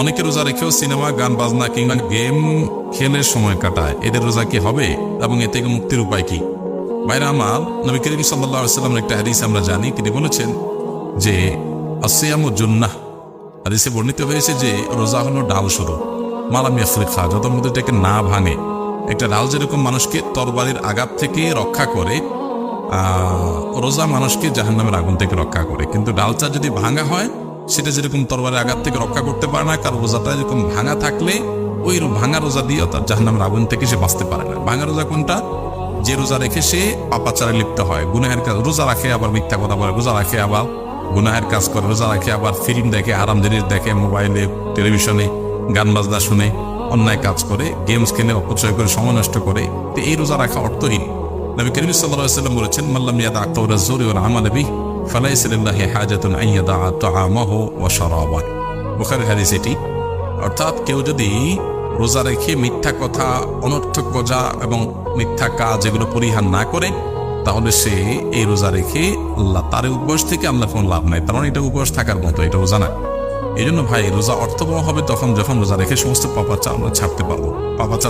অনেকে রোজা রেখেও সিনেমা, গান বাজনা কিংবা গেম খেলে সময় কাটায়। এদের রোজা কি হবে এবং এ থেকে মুক্তির উপায় কি? ভাইরা আমার, নবী করিম সাল্লাল্লাহু আলাইহি ওয়াসাল্লামের একটা হাদিস আমরা জানি, তিনি বলেছেন যে আসিয়ামু জুন্নাহ। হাদিসে বর্ণিত হয়েছে যে রোজা হলো ডাল শুরু, মালাম ইয়াফরিকা, যত মধ্যে থেকে না ভাঙে। একটা ডাল যেরকম মানুষকে তরবারির আঘাত থেকে রক্ষা করে, রোজা মানুষকে জাহান্নামের আগুন থেকে রক্ষা করে। কিন্তু ডালটা যদি ভাঙা হয়, সেটা যেরকম তরবারির আঘাত থেকে রক্ষা করতে পারে না, কারণ রোজাটা এরকম ভাঙা থাকলে ওই ভাঙা রোজা দিয়েও তার জাহান্নামের আগুন থেকে সে বাঁচতে পারে না। ভাঙা রোজা কোনটা? যে রোজা রেখে সে পাপাচারে লিপ্ত হয়, গুনাহের কাজ। রোজা রাখে আবার মিথ্যা কথা বলে, রোজা রাখে আবার গুনাহের কাজ করে, রোজা রাখে আবার ফিল্ম দেখে, আরাম জিনিস দেখে, মোবাইলে টেলিভিশনে গান বাজনা শুনে, অন্যায় কাজ করে, গেমস খেলে, অপচয় করে, সময় নষ্ট করে। তো এই রোজা রাখা অর্থহীন। নবী করিম সাল্লাল্লাহু আলাইহি ওয়াসাল্লাম বলেছেন, মাল্লাম ইয়াদা কাওলা যুরি ওয়াল আমাল বিহি ফালাইসা লিল্লাহি হাজাতুন আন ইয়াদা তাআমাহু ওয়া শারাবাহু। বুখারীর হাদিস এটি। অর্থাৎ কেউ যদি রোজা রেখে মিথ্যা কথা, অনর্থক কথা এবং মিথ্যা কাজ এগুলো পরিহার না করে, তাহলে সে এই রোজা রেখে আল্লাহ তার উপবাস থেকে আল্লাহ কোনো লাভ নাই। তার মানে এটা উপবাস থাকার মতো, এটা রোজা না। এই জন্য ভাই, রোজা অর্থবহ হবে তখন যখন রোজা রেখে সমস্ত পাপাচার আমরা ছাড়তে পারবো। পাপাচার